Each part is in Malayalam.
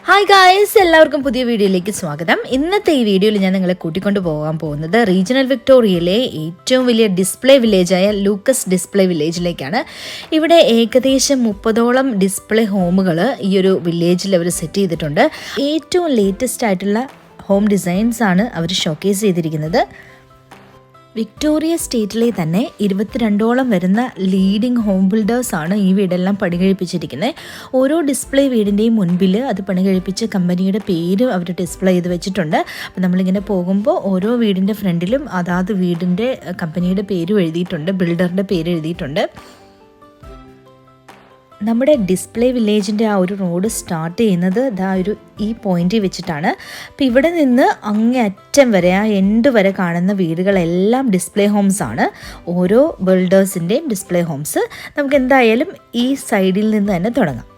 ഹായ് ഗായ്സ്, എല്ലാവർക്കും പുതിയ വീഡിയോയിലേക്ക് സ്വാഗതം. ഇന്നത്തെ ഈ വീഡിയോയിൽ ഞാൻ നിങ്ങളെ കൂട്ടിക്കൊണ്ട് പോകാൻ പോകുന്നത് റീജിയണൽ വിക്ടോറിയയിലെ ഏറ്റവും വലിയ ഡിസ്പ്ലേ വില്ലേജായ ലൂക്കസ് ഡിസ്പ്ലേ വില്ലേജിലേക്കാണ്. ഇവിടെ ഏകദേശം 30ഓളം ഡിസ്പ്ലേ ഹോമുകൾ ഈ ഒരു വില്ലേജിൽ അവർ സെറ്റ് ചെയ്തിട്ടുണ്ട്. ഏറ്റവും ലേറ്റസ്റ്റ് ആയിട്ടുള്ള ഹോം ഡിസൈൻസ് ആണ് അവർ ഷോക്കേസ് ചെയ്തിരിക്കുന്നത്. വിക്ടോറിയ സ്റ്റേറ്റിലെ തന്നെ 22ഓളം വരുന്ന ലീഡിംഗ് ഹോം ബിൽഡേഴ്സാണ് ഈ വീടെല്ലാം പണികഴിപ്പിച്ചിരിക്കുന്നത്. ഓരോ ഡിസ്പ്ലേ വീടിൻ്റെയും മുൻപിൽ അത് പണികഴിപ്പിച്ച കമ്പനിയുടെ പേര് അവർ ഡിസ്പ്ലേ ചെയ്ത് വെച്ചിട്ടുണ്ട്. അപ്പോൾ നമ്മളിങ്ങനെ പോകുമ്പോൾ ഓരോ വീടിൻ്റെ ഫ്രണ്ടിലും അതാത് വീടിൻ്റെ കമ്പനിയുടെ പേരും എഴുതിയിട്ടുണ്ട്, ബിൽഡറിൻ്റെ പേര് എഴുതിയിട്ടുണ്ട്. നമ്മുടെ ഡിസ്പ്ലേ വില്ലേജിൻ്റെ ആ ഒരു റോഡ് സ്റ്റാർട്ട് ചെയ്യുന്നത് ഈ പോയിന്റിൽ വെച്ചിട്ടാണ്. അപ്പോൾ ഇവിടെ നിന്ന് അങ്ങേ അറ്റം വരെ ആ എൻഡ് വരെ കാണുന്ന വീടുകളെല്ലാം ഡിസ്പ്ലേ ഹോംസ് ആണ്. ഓരോ ബിൽഡേഴ്സിൻ്റെയും ഡിസ്പ്ലേ ഹോംസ്. നമുക്ക് എന്തായാലും ഈ സൈഡിൽ നിന്ന് തന്നെ തുടങ്ങാം.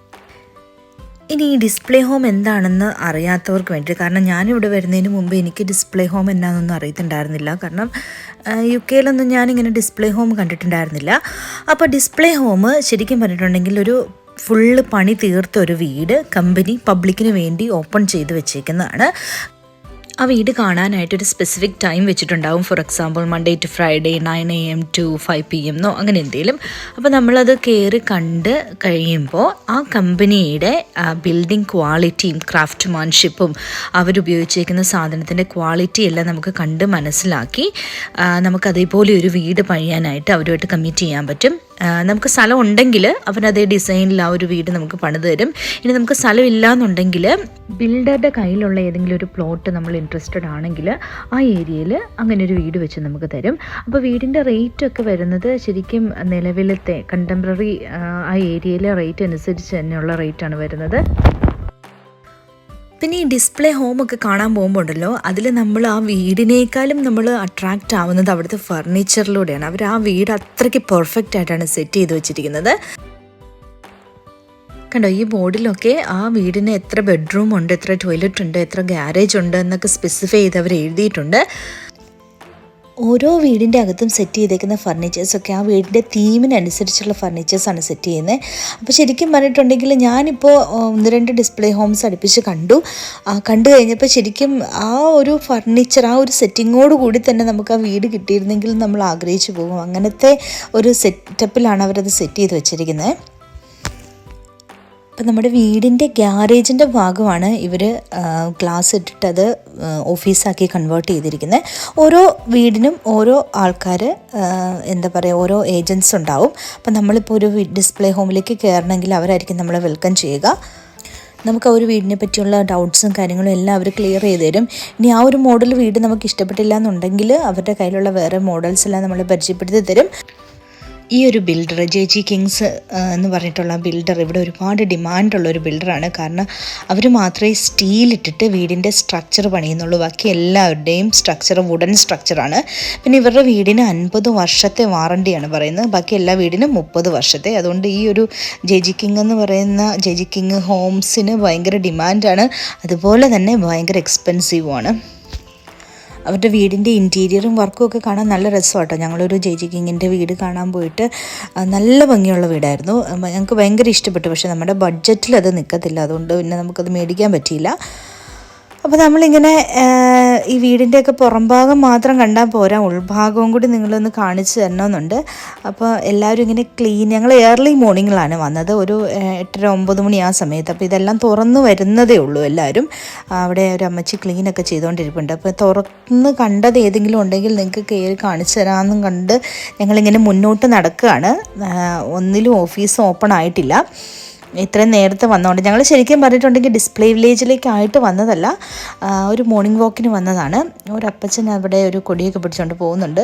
ഇനി ഈ ഡിസ്പ്ലേ ഹോം എന്താണെന്ന് അറിയാത്തവർക്ക് വേണ്ടി, കാരണം ഞാനിവിടെ വരുന്നതിന് മുമ്പ് എനിക്ക് ഡിസ്പ്ലേ ഹോം എന്നാണെന്നൊന്നും അറിയത്തുണ്ടായിരുന്നില്ല. കാരണം UK ഞാനിങ്ങനെ ഡിസ്പ്ലേ ഹോം കണ്ടിട്ടുണ്ടായിരുന്നില്ല. അപ്പോൾ ഡിസ്പ്ലേ ഹോം ശരിക്കും പറഞ്ഞിട്ടുണ്ടെങ്കിൽ ഒരു ഫുള്ള് പണി തീർത്ത ഒരു വീട് കമ്പനി പബ്ലിക്കിന് വേണ്ടി ഓപ്പൺ ചെയ്ത് വെച്ചേക്കുന്നതാണ്. ആ വീട് കാണാനായിട്ടൊരു സ്പെസിഫിക് ടൈം വെച്ചിട്ടുണ്ടാവും. For example Monday to Friday 9 AM to 5 PM അങ്ങനെ എന്തെങ്കിലും. അപ്പോൾ നമ്മളത് കയറി കണ്ട് കഴിയുമ്പോൾ ആ കമ്പനിയുടെ ബിൽഡിംഗ് ക്വാളിറ്റിയും ക്രാഫ്റ്റ്മാൻഷിപ്പും അവരുപയോഗിച്ചേക്കുന്ന സാധനത്തിൻ്റെ ക്വാളിറ്റി എല്ലാം നമുക്ക് കണ്ട് മനസ്സിലാക്കി നമുക്ക് അതേപോലെ ഒരു വീട് പണിയാനായിട്ട് അവരുമായിട്ട് കമ്മിറ്റ് ചെയ്യാൻ പറ്റും. നമുക്ക് സ്ഥലം ഉണ്ടെങ്കിൽ അവരതേ ഡിസൈനിൽ ആ ഒരു വീട് നമുക്ക് പണിത് തരും. ഇനി നമുക്ക് സ്ഥലമില്ല എന്നുണ്ടെങ്കിൽ ബിൽഡറുടെ കയ്യിലുള്ള ഏതെങ്കിലും ഒരു പ്ലോട്ട് നമ്മൾ ഇൻട്രസ്റ്റഡ് ആണെങ്കിൽ ആ ഏരിയയിൽ അങ്ങനെ ഒരു വീട് വെച്ച് നമുക്ക് തരും. അപ്പോൾ വീടിൻ്റെ റേറ്റൊക്കെ വരുന്നത് ശരിക്കും നിലവിലത്തെ കണ്ടംപററി ആ ഏരിയയിലെ റേറ്റ് അനുസരിച്ച് തന്നെയുള്ള റേറ്റാണ് വരുന്നത്. പിന്നെ ഈ ഡിസ്പ്ലേ ഹോമൊക്കെ കാണാൻ പോകുമ്പോൾ ഉണ്ടല്ലോ, അതിൽ നമ്മൾ ആ വീടിനേക്കാളും നമ്മൾ അട്രാക്റ്റ് ആവുന്നത് അവിടുത്തെ ഫർണിച്ചറിലൂടെയാണ്. അവർ ആ വീട് അത്രയ്ക്ക് പെർഫെക്റ്റ് ആയിട്ടാണ് സെറ്റ് ചെയ്ത് വെച്ചിരിക്കുന്നത്. കണ്ടോ, ഈ ബോർഡിലൊക്കെ ആ വീടിന് എത്ര ബെഡ്റൂം ഉണ്ട്, എത്ര ടോയ്ലറ്റ് ഉണ്ട്, എത്ര ഗ്യാരേജ് ഉണ്ട് എന്നൊക്കെ സ്പെസിഫൈ ചെയ്ത് അവർ എഴുതിയിട്ടുണ്ട്. ഓരോ വീടിൻ്റെ അകത്തും സെറ്റ് ചെയ്തേക്കുന്ന ഫർണിച്ചേഴ്സൊക്കെ ആ വീടിൻ്റെ തീമിനനുസരിച്ചുള്ള ഫർണിച്ചേഴ്സാണ് സെറ്റ് ചെയ്യുന്നത്. അപ്പോൾ ശരിക്കും പറഞ്ഞിട്ടുണ്ടെങ്കിൽ ഞാനിപ്പോൾ 1-2 ഡിസ്പ്ലേ ഹോംസ് അടുപ്പിച്ച് കണ്ടു കഴിഞ്ഞപ്പോൾ ശരിക്കും ആ ഒരു ഫർണിച്ചർ, ആ ഒരു സെറ്റിങ്ങോട് കൂടി തന്നെ നമുക്ക് ആ വീട് കിട്ടിയിരുന്നെങ്കിൽ നമ്മൾ ആഗ്രഹിച്ചു പോകും. അങ്ങനത്തെ ഒരു സെറ്റപ്പിലാണ് അവരത് സെറ്റ് ചെയ്ത് വെച്ചിരിക്കുന്നത്. അപ്പം നമ്മുടെ വീടിൻ്റെ ഗ്യാരേജിൻ്റെ ഭാഗമാണ് ഇവർ ഗ്ലാസ് ഇട്ടിട്ടത് ഓഫീസാക്കി കൺവേർട്ട് ചെയ്തിരിക്കുന്നത്. ഓരോ വീടിനും ഓരോ ആൾക്കാർ ഓരോ ഏജൻസ് ഉണ്ടാവും. അപ്പം നമ്മളിപ്പോൾ ഒരു ഡിസ്പ്ലേ ഹോമിലേക്ക് കയറണമെങ്കിൽ അവരായിരിക്കും നമ്മളെ വെൽക്കം ചെയ്യുക. നമുക്ക് ആ ഒരു വീടിനെ പറ്റിയുള്ള ഡൗട്ട്സും കാര്യങ്ങളും എല്ലാം അവർ ക്ലിയർ ചെയ്ത് തരും. ഇനി ആ ഒരു മോഡൽ വീട് നമുക്ക് ഇഷ്ടപ്പെട്ടില്ല എന്നുണ്ടെങ്കിൽ അവരുടെ കയ്യിലുള്ള വേറെ മോഡൽസ് എല്ലാം നമ്മളെ പരിചയപ്പെടുത്തി തരും. ഈ ഒരു ബിൽഡർ JG കിങ്സ് എന്ന് പറഞ്ഞിട്ടുള്ള ബിൽഡർ ഇവിടെ ഒരുപാട് ഡിമാൻഡുള്ളൊരു ബിൽഡറാണ്. കാരണം അവർ മാത്രമേ സ്റ്റീലിട്ടിട്ട് വീടിൻ്റെ സ്ട്രക്ചർ പണിയുന്നുള്ളൂ. ബാക്കി എല്ലാവരുടെയും സ്ട്രക്ചർ വുഡൻ സ്ട്രക്ചറാണ്. പിന്നെ ഇവരുടെ വീടിന് 50 വർഷത്തെ വാറണ്ടിയാണ് പറയുന്നത്. ബാക്കി എല്ലാ വീടിനും 30 വർഷത്തെ. അതുകൊണ്ട് ഈ ഒരു JG കിങ് എന്ന് പറയുന്ന JG കിങ് ഹോംസിന് ഭയങ്കര ഡിമാൻഡാണ്. അതുപോലെ തന്നെ ഭയങ്കര എക്സ്പെൻസീവുമാണ്. അവരുടെ വീടിൻ്റെ ഇൻറ്റീരിയറും വർക്കും ഒക്കെ കാണാൻ നല്ല രസമാട്ടോ. ഞങ്ങളൊരു JG കിങ്ങിൻ്റെ വീട് കാണാൻ പോയിട്ട് നല്ല ഭംഗിയുള്ള വീടായിരുന്നു. ഞങ്ങൾക്ക് ഭയങ്കര ഇഷ്ടപ്പെട്ടു. പക്ഷേ നമ്മുടെ ബഡ്ജറ്റിൽ അത് നിൽക്കത്തില്ല. അതുകൊണ്ട് പിന്നെ നമുക്കത് മേടിക്കാൻ പറ്റിയില്ല. അപ്പോൾ നമ്മളിങ്ങനെ ഈ വീടിൻ്റെയൊക്കെ പുറംഭാഗം മാത്രം കണ്ടാൽ പോരാ, ഉൾഭാഗവും കൂടി നിങ്ങളൊന്ന് കാണിച്ച് തരണമെന്നുണ്ട്. അപ്പോൾ എല്ലാവരും ഇങ്ങനെ ഞങ്ങൾ ഏർലി മോർണിംഗിലാണ് വന്നത്, ഒരു 8-9 മണി ആ സമയത്ത്. അപ്പോൾ ഇതെല്ലാം തുറന്ന് വരുന്നതേ ഉള്ളൂ. എല്ലാവരും അവിടെ ഒരു അമ്മച്ചി ക്ലീനൊക്കെ ചെയ്തുകൊണ്ടിരിപ്പുണ്ട്. അപ്പോൾ തുറന്ന് കണ്ടത് ഏതെങ്കിലും ഉണ്ടെങ്കിൽ നിങ്ങൾക്ക് കയറി കാണിച്ചു തരാമെന്നും കണ്ട് ഞങ്ങളിങ്ങനെ മുന്നോട്ട് നടക്കുകയാണ്. ഒന്നിലും ഓഫീസ് ഓപ്പൺ ആയിട്ടില്ല. ഇത്രയും നേരത്തെ വന്നതുകൊണ്ട് ഞങ്ങൾ ശരിക്കും പറഞ്ഞിട്ടുണ്ടെങ്കിൽ ഡിസ്പ്ലേ വില്ലേജിലേക്കായിട്ട് വന്നതല്ല, ഒരു മോർണിംഗ് വാക്കിന് വന്നതാണ്. ഒരു അപ്പച്ചൻ അവിടെ ഒരു കൊടിയൊക്കെ പിടിച്ചുകൊണ്ട് പോകുന്നുണ്ട്.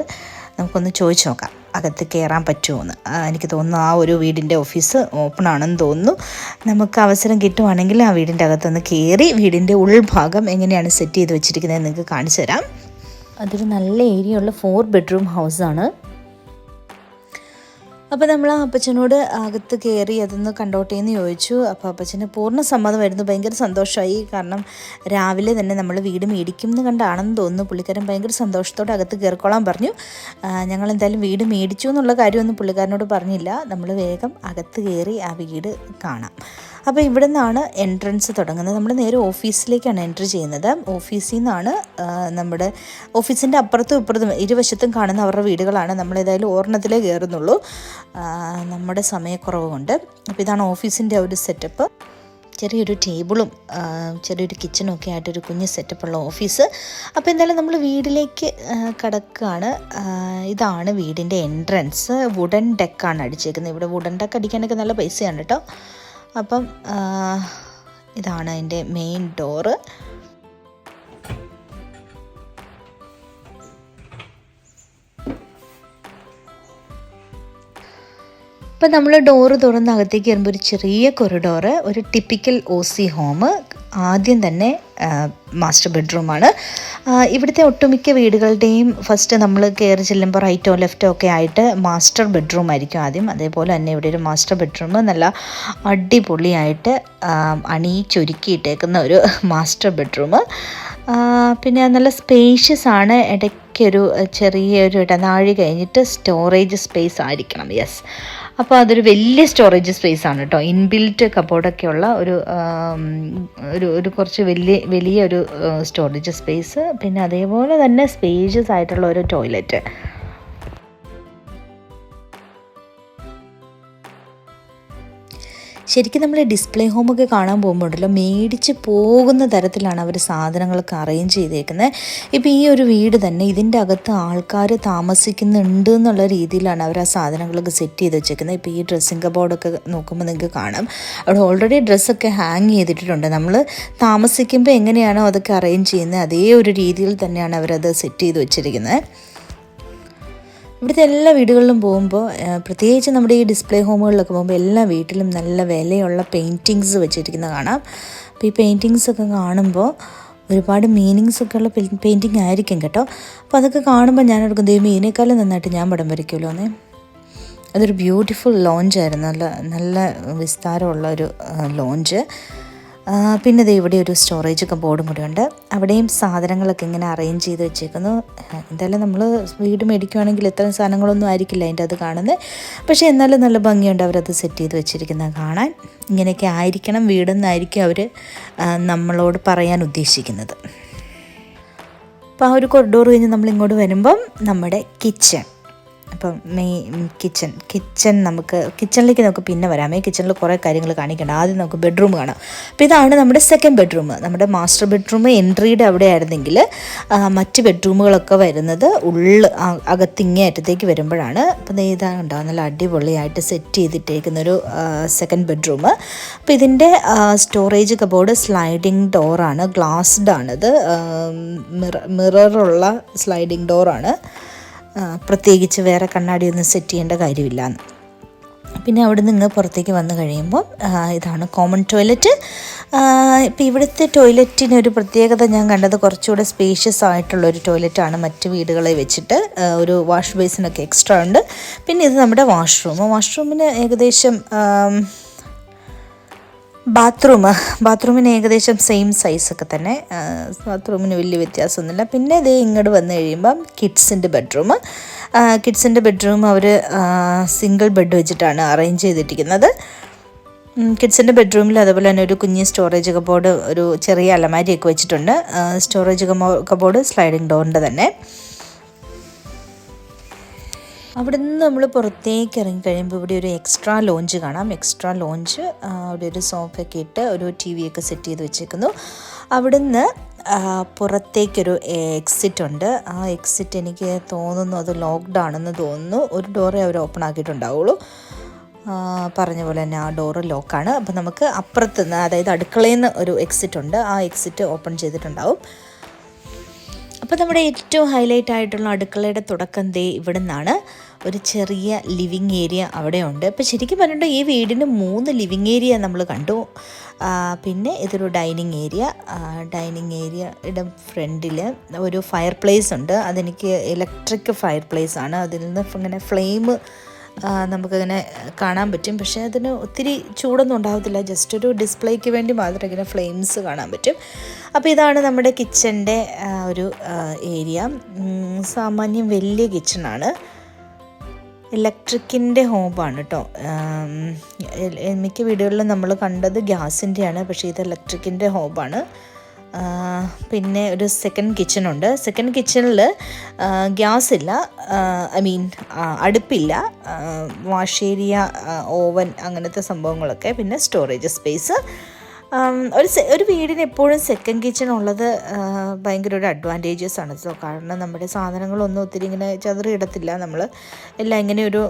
നമുക്കൊന്ന് ചോദിച്ചു നോക്കാം അകത്ത് കയറാൻ പറ്റുമോ എന്ന്. എനിക്ക് തോന്നുന്നു ആ ഒരു വീടിൻ്റെ ഓഫീസ് ഓപ്പൺ ആണെന്ന് തോന്നുന്നു. നമുക്ക് അവസരം കിട്ടുവാണെങ്കിൽ ആ വീടിൻ്റെ അകത്തൊന്ന് കയറി വീടിൻ്റെ ഉൾഭാഗം എങ്ങനെയാണ് സെറ്റ് ചെയ്ത് വെച്ചിരിക്കുന്നത് നിങ്ങൾക്ക് കാണിച്ചു തരാം. അതൊരു നല്ല ഏരിയ ഉള്ള 4 ബെഡ്റൂം ഹൗസാണ്. അപ്പോൾ നമ്മൾ ആ അപ്പച്ചനോട് അകത്ത് കയറി അതൊന്ന് കണ്ടോട്ടെ എന്ന് ചോദിച്ചു. അപ്പോൾ അപ്പച്ചന് പൂർണ്ണ സമ്മതമായിരുന്നു. ഭയങ്കര സന്തോഷമായി. കാരണം രാവിലെ തന്നെ നമ്മൾ വീട് മേടിക്കും എന്ന് കണ്ടാണെന്ന് തോന്നുന്നു. പുള്ളിക്കാരൻ ഭയങ്കര സന്തോഷത്തോടെ അകത്ത് കയറിക്കോളാൻ പറഞ്ഞു. ഞങ്ങൾ എന്തായാലും വീട് മേടിച്ചു എന്നുള്ള കാര്യമൊന്നും പുള്ളിക്കാരനോട് പറഞ്ഞില്ല. നമ്മൾ വേഗം അകത്ത് കയറി ആ വീട് കാണാം. അപ്പോൾ ഇവിടെ നിന്നാണ് എൻട്രൻസ് തുടങ്ങുന്നത്. നമ്മൾ നേരെ ഓഫീസിലേക്കാണ് എൻട്രി ചെയ്യുന്നത്. ഓഫീസിൽ നിന്നാണ് നമ്മുടെ ഓഫീസിൻ്റെ അപ്പുറത്തും ഇപ്പുറത്തും ഇരുവശത്തും കാണുന്ന അവരുടെ വീടുകളാണ്. നമ്മളേതായാലും ഒരെണ്ണത്തിലേ കയറുന്നുള്ളൂ, നമ്മുടെ സമയക്കുറവ് കൊണ്ട്. അപ്പോൾ ഇതാണ് ഓഫീസിൻ്റെ ഒരു സെറ്റപ്പ്. ചെറിയൊരു ടേബിളും ചെറിയൊരു കിച്ചണും ഒക്കെ ആയിട്ടൊരു കുഞ്ഞ് സെറ്റപ്പുള്ള ഓഫീസ്. അപ്പോൾ എന്തായാലും നമ്മൾ വീട്ടിലേക്ക് കടക്കുകയാണ്. ഇതാണ് വീടിൻ്റെ എൻട്രൻസ്. വുഡൻ ഡെക്കാണ് അടിച്ചേക്കുന്നത്. ഇവിടെ വുഡൻ ഡെക്ക് അടിക്കാനൊക്കെ നല്ല പൈസയാണ് കേട്ടോ. അപ്പം ഇതാണ് അതിൻ്റെ മെയിൻ ഡോറ്. അപ്പം നമ്മൾ ഡോറ് തുറന്ന് അകത്തേക്ക് വരുമ്പോൾ ഒരു ചെറിയ കൊറിഡോറ്, ഒരു ടിപ്പിക്കൽ OC ഹോം. ആദ്യം തന്നെ മാസ്റ്റർ ബെഡ്റൂമാണ്. ഇവിടുത്തെ ഒട്ടുമിക്ക വീടുകളുടെയും ഫസ്റ്റ് നമ്മൾ കയറി ചെല്ലുമ്പോൾ റൈറ്റോ ലെഫ്റ്റോ ഒക്കെ ആയിട്ട് മാസ്റ്റർ ബെഡ്റൂം ആയിരിക്കും ആദ്യം. അതേപോലെ തന്നെ ഇവിടെ ഒരു മാസ്റ്റർ ബെഡ്റൂം നല്ല അടിപൊളിയായിട്ട് അണിയിച്ചൊരുക്കിയിട്ടേക്കുന്ന ഒരു മാസ്റ്റർ ബെഡ്റൂം. പിന്നെ നല്ല സ്പേഷ്യസ് ആണ്. ഇടയ്ക്കൊരു ചെറിയൊരു ഇടനാഴി കഴിഞ്ഞിട്ട് സ്റ്റോറേജ് സ്പേസ് ആയിരിക്കണം. യെസ്, അപ്പോൾ അതൊരു വലിയ സ്റ്റോറേജ് സ്പേസ് ആണ് കേട്ടോ. ഇൻബിൽറ്റ് കബോർഡൊക്കെ ഉള്ള ഒരു കുറച്ച് വലിയ ഒരു സ്റ്റോറേജ് സ്പേസ്. പിന്നെ അതേപോലെ തന്നെ സ്പേഷ്യസ് ആയിട്ടുള്ള ഒരു ടോയ്ലറ്റ്. ശരിക്കും നമ്മൾ ഡിസ്പ്ലേ ഹോമൊക്കെ കാണാൻ പോകുമ്പോഴല്ലോ മേടിച്ച് പോകുന്ന തരത്തിലാണ് അവർ സാധനങ്ങളൊക്കെ അറേഞ്ച് ചെയ്തേക്കുന്നത്. ഇപ്പോൾ ഈ ഒരു വീട് തന്നെ ഇതിൻ്റെ അകത്ത് ആൾക്കാർ താമസിക്കുന്നുണ്ട് എന്നുള്ള രീതിയിലാണ് അവർ ആ സാധനങ്ങളൊക്കെ സെറ്റ് ചെയ്ത് വെച്ചേക്കുന്നത്. ഇപ്പോൾ ഈ ഡ്രസ്സിങ് കബോർഡൊക്കെ നോക്കുമ്പോൾ നിങ്ങൾക്ക് കാണാം അവിടെ ഓൾറെഡി ഡ്രസ്സൊക്കെ ഹാങ് ചെയ്തിട്ടുണ്ട്. നമ്മൾ താമസിക്കുമ്പോൾ എങ്ങനെയാണോ അതൊക്കെ അറേഞ്ച് ചെയ്യുന്നത് അതേ ഒരു രീതിയിൽ തന്നെയാണ് അവരത് സെറ്റ് ചെയ്ത് വെച്ചിരിക്കുന്നത്. ഇവിടുത്തെ എല്ലാ വീടുകളിലും പോകുമ്പോൾ, പ്രത്യേകിച്ച് നമ്മുടെ ഈ ഡിസ്പ്ലേ ഹോമുകളിലൊക്കെ പോകുമ്പോൾ എല്ലാ വീട്ടിലും നല്ല വിലയുള്ള പെയിൻറ്റിങ്സ് വെച്ചിരിക്കുന്നത് കാണാം. അപ്പോൾ ഈ പെയിൻറ്റിങ്സൊക്കെ കാണുമ്പോൾ ഒരുപാട് മീനിങ്സ് ഒക്കെ ഉള്ള പെയിൻറ്റിങ് ആയിരിക്കും കേട്ടോ. അപ്പോൾ അതൊക്കെ കാണുമ്പോൾ ഞാൻ ഓർക്കും ദൈവം ഇതിനേക്കാളും നന്നായിട്ട് ഞാൻ പടം വരയ്ക്കുമല്ലോ എന്നേ. അതൊരു ബ്യൂട്ടിഫുൾ ലോഞ്ചായിരുന്നു. നല്ല വിസ്താരമുള്ള ഒരു ലോഞ്ച്. പിന്നെ ഇത് ഇവിടെ ഒരു സ്റ്റോറേജ് കബോർഡും കൂടെ ഉണ്ട്. അവിടെയും സാധനങ്ങളൊക്കെ ഇങ്ങനെ അറേഞ്ച് ചെയ്ത് വെച്ചേക്കുന്നു. എന്തായാലും നമ്മൾ വീട് മേടിക്കുകയാണെങ്കിൽ ഇത്തരം സാധനങ്ങളൊന്നും ആയിരിക്കില്ല അതിൻ്റെ അത് കാണുന്നത്. പക്ഷേ എന്നാലും നല്ല ഭംഗിയുണ്ട് അവരത് സെറ്റ് ചെയ്ത് വെച്ചിരിക്കുന്നത് കാണാൻ. ഇങ്ങനെയൊക്കെ ആയിരിക്കണം വീടെന്നായിരിക്കും അവർ നമ്മളോട് പറയാൻ ഉദ്ദേശിക്കുന്നത്. അപ്പോൾ ആ ഒരു കൊറിഡോർ കഴിഞ്ഞ് നമ്മളിങ്ങോട്ട് വരുമ്പം നമ്മുടെ കിച്ചൺ. അപ്പം കിച്ചൺ നമുക്ക് കിച്ചണിലേക്ക് നമുക്ക് പിന്നെ വരാമേ. കിച്ചണിൽ കുറേ കാര്യങ്ങൾ കാണിക്കണ്ട. ആദ്യം നമുക്ക് ബെഡ്റൂം കാണാം. അപ്പോൾ ഇതാണ് നമ്മുടെ സെക്കൻഡ് ബെഡ്റൂം. നമ്മുടെ മാസ്റ്റർ ബെഡ്റൂം എൻട്രിയുടെ അവിടെ ആയിരുന്നെങ്കിൽ മറ്റ് ബെഡ്റൂമുകളൊക്കെ വരുന്നത് അകത്തിങ്ങേ അറ്റത്തേക്ക് വരുമ്പോഴാണ്. അപ്പം ഇതാണ് ഉണ്ടാകും നല്ല അടിപൊളിയായിട്ട് സെറ്റ് ചെയ്തിട്ടേക്കുന്നൊരു സെക്കൻഡ് ബെഡ്റൂം. അപ്പോൾ ഇതിൻ്റെ സ്റ്റോറേജ് കബോർഡ് സ്ലൈഡിങ് ഡോറാണ്, ഗ്ലാസ്ഡ് ആണിത്. മിററുള്ള സ്ലൈഡിങ് ഡോറാണ്. പ്രത്യേകിച്ച് വേറെ കണ്ണാടിയൊന്നും സെറ്റ് ചെയ്യേണ്ട കാര്യമില്ല. പിന്നെ അവിടെ നിന്ന് പുറത്തേക്ക് വന്നു കഴിയുമ്പോൾ ഇതാണ് കോമൺ ടോയ്ലറ്റ്. ഇപ്പോൾ ഇവിടുത്തെ ടോയ്ലറ്റിനൊരു പ്രത്യേകത ഞാൻ കണ്ടത് കുറച്ചുകൂടെ സ്പേഷ്യസ് ആയിട്ടുള്ളൊരു ടോയ്ലറ്റാണ് മറ്റ് വീടുകളെ വെച്ചിട്ട്. ഒരു വാഷ് ബേസിനൊക്കെ എക്സ്ട്രാ ഉണ്ട്. പിന്നെ ഇത് നമ്മുടെ വാഷ്റൂമിന് ഏകദേശം ബാത്റൂമിന് ഏകദേശം സെയിം സൈസൊക്കെ തന്നെ. ബാത്റൂമിന് വലിയ വ്യത്യാസമൊന്നുമില്ല. പിന്നെ ഇത് ഇങ്ങോട്ട് വന്നു കഴിയുമ്പം കിഡ്സിൻ്റെ ബെഡ്റൂം അവർ സിംഗിൾ ബെഡ് വെച്ചിട്ടാണ് അറേഞ്ച് ചെയ്തിരിക്കുന്നത്. കിഡ്സിൻ്റെ ബെഡ്റൂമിൽ അതുപോലെ തന്നെ ഒരു കുഞ്ഞ് സ്റ്റോറേജ് കബോർഡ്, ഒരു ചെറിയ അലമാരിയൊക്കെ വെച്ചിട്ടുണ്ട്. സ്റ്റോറേജ് കബോർഡ് സ്ലൈഡിങ് ഡോറിൻ്റെ തന്നെ. അവിടെ നിന്ന് നമ്മൾ പുറത്തേക്ക് ഇറങ്ങിക്കഴിയുമ്പോൾ ഇവിടെ ഒരു എക്സ്ട്രാ ലോഞ്ച് കാണാം. അവിടെ ഒരു സോഫയൊക്കെ ഇട്ട് ഒരു TV ഒക്കെ സെറ്റ് ചെയ്ത് വെച്ചേക്കുന്നു. അവിടെ നിന്ന് പുറത്തേക്കൊരു എക്സിറ്റ് ഉണ്ട്. ആ എക്സിറ്റ് എനിക്ക് തോന്നുന്നു അത് ലോക്ക്ഡ് ആണെന്ന് തോന്നുന്നു. ഒരു ഡോറേ അവർ ഓപ്പൺ ആക്കിയിട്ടുണ്ടാവുള്ളൂ. പറഞ്ഞ പോലെ തന്നെ ആ ഡോറ് ലോക്കാണ്. അപ്പോൾ നമുക്ക് അപ്പുറത്തുനിന്ന്, അതായത് അടുക്കളയിൽ നിന്ന് ഒരു എക്സിറ്റ് ഉണ്ട്. ആ എക്സിറ്റ് ഓപ്പൺ ചെയ്തിട്ടുണ്ടാവും. അപ്പോൾ നമ്മുടെ ഏറ്റവും ഹൈലൈറ്റ് ആയിട്ടുള്ള അടുക്കളയുടെ തുടക്കം ഇവിടെ നിന്നാണ്. ഒരു ചെറിയ ലിവിങ് ഏരിയ അവിടെ ഉണ്ട്. അപ്പോൾ ശരിക്കും പറഞ്ഞിട്ട് ഈ വീടിന് 3 ലിവിങ് ഏരിയ നമ്മൾ കണ്ടു. പിന്നെ ഇതൊരു ഡൈനിങ് ഏരിയയുടെ ഫ്രണ്ടിൽ ഒരു ഫയർ പ്ലേസ് ഉണ്ട്. അതെനിക്ക് ഇലക്ട്രിക് ഫയർ പ്ലേസ് ആണ്. അതിൽ നിന്ന് ഇങ്ങനെ ഫ്ലെയിം നമുക്കങ്ങനെ കാണാൻ പറ്റും. പക്ഷേ അതിന് ഒത്തിരി ചൂടൊന്നും ഉണ്ടാകത്തില്ല, ജസ്റ്റ് ഒരു ഡിസ്പ്ലേക്ക് വേണ്ടി മാത്രം ഇങ്ങനെ ഫ്ലെയിംസ് കാണാൻ പറ്റും. അപ്പോൾ ഇതാണ് നമ്മുടെ കിച്ചൻ്റെ ഒരു ഏരിയ. സാമാന്യം വലിയ കിച്ചണാണ്. ഇലക്ട്രിക്കിൻ്റെ ഹോബാണ് കേട്ടോ. മിക്ക വീടുകളിലും നമ്മൾ കണ്ടത് ഗ്യാസിൻ്റെയാണ്, പക്ഷേ ഇത് ഇലക്ട്രിക്കിൻ്റെ ഹോബാണ്. പിന്നെ ഒരു സെക്കൻഡ് കിച്ചണുണ്ട്. സെക്കൻഡ് കിച്ചണിൽ ഗ്യാസ് ഇല്ല, അടുപ്പില്ല, വാഷ് ഏരിയ, ഓവൻ, അങ്ങനത്തെ സംഭവങ്ങളൊക്കെ. പിന്നെ സ്റ്റോറേജ് സ്പേസ്. ഒരു വീടിന് എപ്പോഴും സെക്കൻഡ് കിച്ചൺ ഉള്ളത് ഭയങ്കര ഒരു അഡ്വാൻറ്റേജസ് ആണ്. കാരണം നമ്മുടെ സാധനങ്ങളൊന്നും ഒത്തിരി ഇങ്ങനെ ചതറിയിടത്തില്ല. നമ്മൾ എല്ലാം ഇങ്ങനെ ഒരു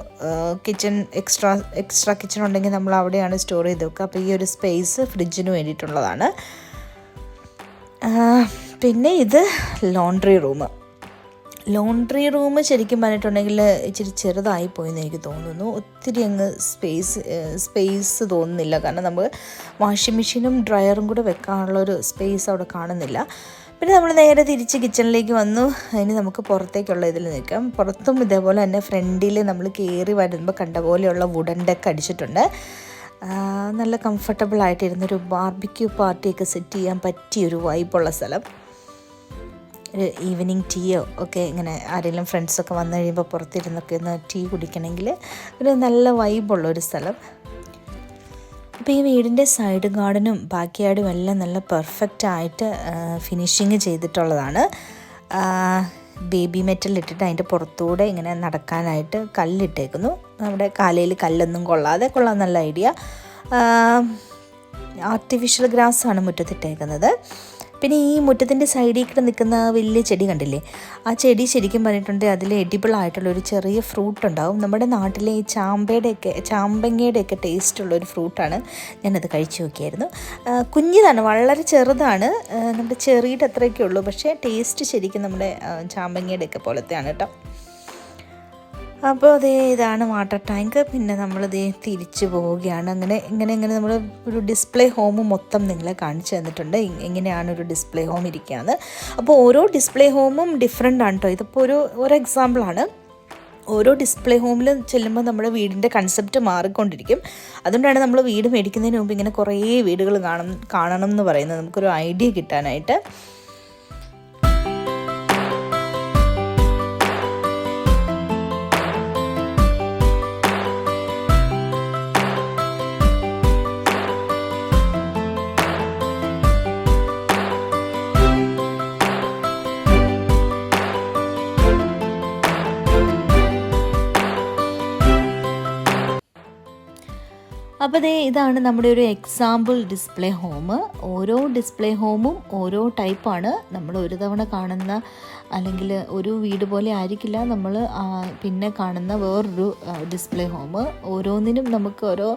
കിച്ചൺ എക്സ്ട്രാ കിച്ചൺ ഉണ്ടെങ്കിൽ നമ്മൾ അവിടെയാണ് സ്റ്റോർ ചെയ്ത് വെക്കുക. അപ്പോൾ ഈ ഒരു സ്പേസ് ഫ്രിഡ്ജിന് വേണ്ടിയിട്ടുള്ളതാണ്. പിന്നെ ഇത് ലോണ്ട്രി റൂം ശരിക്കും പറഞ്ഞിട്ടുണ്ടെങ്കിൽ ഇച്ചിരി ചെറുതായി പോയെന്ന് എനിക്ക് തോന്നുന്നു. ഒത്തിരി അങ്ങ് സ്പേസ് തോന്നുന്നില്ല. കാരണം നമുക്ക് വാഷിംഗ് മെഷീനും ഡ്രയറും കൂടെ വെക്കാനുള്ളൊരു സ്പേസ് അവിടെ കാണുന്നില്ല. പിന്നെ നമ്മൾ നേരെ തിരിച്ച് കിച്ചണിലേക്ക് വന്നു. ഇനി നമുക്ക് പുറത്തേക്കുള്ള ഇതിൽ നിൽക്കാം. പുറത്തും ഇതേപോലെ തന്നെ ഫ്രണ്ടിൽ നമ്മൾ കയറി വരുമ്പോൾ കണ്ട പോലെയുള്ള വുഡൻ ഡെക്ക് അടിച്ചിട്ടുണ്ട്. നല്ല കംഫർട്ടബിൾ ആയിട്ടിരുന്നൊരു ബാർബിക്യൂ പാർട്ടിയൊക്കെ സെറ്റ് ചെയ്യാൻ പറ്റിയൊരു വൈബുള്ള സ്ഥലം. ഒരു ഈവനിങ് ടീയോ ഒക്കെ ഇങ്ങനെ ആരെങ്കിലും ഫ്രണ്ട്സൊക്കെ വന്നു കഴിയുമ്പോൾ പുറത്തിരുന്നൊക്കെ ഒന്ന് ടീ കുടിക്കണമെങ്കിൽ ഒരു നല്ല വൈബുള്ളൊരു സ്ഥലം. അപ്പോൾ ഈ വീടിൻ്റെ സൈഡ് ഗാർഡനും ബാക്ക് യാർഡും എല്ലാം നല്ല പെർഫെക്റ്റ് ആയിട്ട് ഫിനിഷിങ് ചെയ്തിട്ടുള്ളതാണ്. ബേബി മെറ്റൽ ഇട്ടിട്ട് അതിൻ്റെ പുറത്തൂടെ ഇങ്ങനെ നടക്കാനായിട്ട് കല്ലിട്ടേക്കുന്നു. നമ്മുടെ കാലയിൽ കല്ലൊന്നും കൊള്ളാൻ നല്ല ഐഡിയ. ആർട്ടിഫിഷ്യൽ ഗ്രാസാണ് മുറ്റത്തിട്ടേക്കുന്നത്. പിന്നെ ഈ മുറ്റത്തിൻ്റെ സൈഡിൽ കൂടെ നിൽക്കുന്ന വലിയ ചെടി കണ്ടില്ലേ, ആ ചെടി ശരിക്കും പറഞ്ഞിട്ടുണ്ടെങ്കിൽ അതിൽ എഡിബിൾ ആയിട്ടുള്ളൊരു ചെറിയ ഫ്രൂട്ട് ഉണ്ടാവും. നമ്മുടെ നാട്ടിലെ ഈ ചാമ്പങ്ങയുടെയൊക്കെ ടേസ്റ്റുള്ളൊരു ഫ്രൂട്ടാണ്. ഞാനത് കഴിച്ചു നോക്കിയായിരുന്നു. കുഞ്ഞിതാണ്, വളരെ ചെറുതാണ്, നമ്മുടെ ചെറിയുടെ അത്രയൊക്കെ ഉള്ളൂ. പക്ഷേ ടേസ്റ്റ് ശരിക്കും നമ്മുടെ ചാമ്പങ്ങയുടെയൊക്കെ പോലത്തെയാണ് കേട്ടോ. അപ്പോൾ ഇതാണ് വാട്ടർ ടാങ്ക്. പിന്നെ നമ്മളിതേ തിരിച്ചു പോവുകയാണ്. ഇങ്ങനെ നമ്മൾ ഒരു ഡിസ്പ്ലേ ഹോം മൊത്തം നിങ്ങളെ കാണിച്ചു തന്നിട്ടുണ്ട്, എങ്ങനെയാണ് ഒരു ഡിസ്പ്ലേ ഹോം ഇരിക്കുകയെന്ന്. അപ്പോൾ ഓരോ ഡിസ്പ്ലേ ഹോമും ഡിഫറെൻ്റ് ആണ് കേട്ടോ. ഇതിപ്പോൾ ഒരു എക്സാമ്പിളാണ്. ഓരോ ഡിസ്പ്ലേ ഹോമിൽ ചെല്ലുമ്പോൾ നമ്മുടെ വീടിൻ്റെ കൺസെപ്റ്റ് മാറിക്കൊണ്ടിരിക്കും. അതുകൊണ്ടാണ് നമ്മൾ വീട് മേടിക്കുന്നതിന് മുമ്പ് ഇങ്ങനെ കുറേ വീടുകൾ കാണണം എന്ന് പറയുന്നത്, നമുക്കൊരു ഐഡിയ കിട്ടാനായിട്ട്. അപ്പോൾ ഇതാണ് നമ്മുടെ ഒരു എക്സാമ്പിൾ ഡിസ്പ്ലേ ഹോം. ഓരോ ഡിസ്പ്ലേ ഹോമും ഓരോ ടൈപ്പാണ്. നമ്മൾ ഒരു തവണ കാണുന്ന അല്ലെങ്കിൽ ഒരു വീട് പോലെ ആയിരിക്കില്ല നമ്മൾ പിന്നെ കാണുന്ന വേറൊരു ഡിസ്പ്ലേ ഹോം. ഓരോന്നിനും നമുക്ക് ഓരോ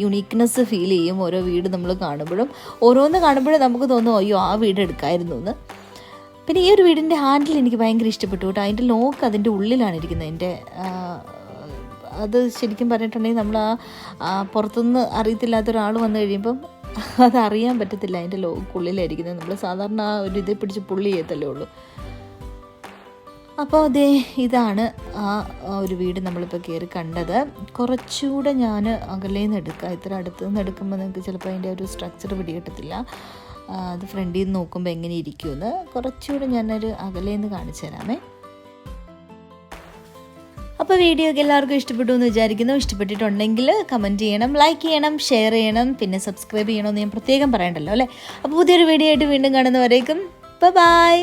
യുണീക്ക്നെസ് ഫീൽ ചെയ്യും. ഓരോ വീട് നമ്മൾ ഓരോന്ന് കാണുമ്പോഴും നമുക്ക് തോന്നും അയ്യോ ആ വീട് എടുക്കായിരുന്നു എന്ന്. പിന്നെ ഈ ഒരു വീടിൻ്റെ ഹാൻഡിൽ എനിക്ക് ഭയങ്കര ഇഷ്ടപ്പെട്ടു കേട്ടോ. അതിൻ്റെ ലോക്ക് അതിൻ്റെ ഉള്ളിലാണ് ഇരിക്കുന്നത്. അത് ശരിക്കും പറഞ്ഞിട്ടുണ്ടെങ്കിൽ നമ്മൾ പുറത്തുനിന്ന് അറിയത്തില്ലാത്ത ഒരാൾ വന്നു കഴിയുമ്പം അതറിയാൻ പറ്റത്തില്ല, അതിൻ്റെ ലോക്കുള്ളിലായിരിക്കുന്നത്. നമ്മൾ സാധാരണ ഒരു ഇത് പിടിച്ച് പുള്ളി ചെയ്യത്തല്ലേ ഉള്ളൂ. അപ്പോൾ ഇതാണ് ഒരു വീട് നമ്മളിപ്പോൾ കയറി കണ്ടത്. കുറച്ചുകൂടെ ഞാൻ അകലേന്ന് എടുക്കാം. ഇത്ര അടുത്ത് നിന്ന് എടുക്കുമ്പോൾ നിങ്ങൾക്ക് ചിലപ്പോൾ അതിൻ്റെ ഒരു സ്ട്രക്ചർ പിടികിട്ടത്തില്ല. അത് ഫ്രണ്ടിൽ നിന്ന് നോക്കുമ്പോൾ എങ്ങനെ ഇരിക്കുമെന്ന് കുറച്ചുകൂടെ ഞാനൊരു അകലേന്ന് കാണിച്ചു തരാമേ. അപ്പോൾ വീഡിയോ ഒക്കെ എല്ലാവർക്കും ഇഷ്ടപ്പെട്ടു എന്ന് വിചാരിക്കുന്നു. ഇഷ്ടപ്പെട്ടിട്ടുണ്ടെങ്കിൽ കമൻറ്റ് ചെയ്യണം, ലൈക്ക് ചെയ്യണം, ഷെയർ ചെയ്യണം, പിന്നെ സബ്സ്ക്രൈബ് ചെയ്യണമെന്ന് ഞാൻ പ്രത്യേകം പറയണ്ടല്ലോ അല്ലേ. അപ്പോൾ പുതിയൊരു വീഡിയോ ആയിട്ട് വീണ്ടും കാണുന്നവരേക്കും ബൈ.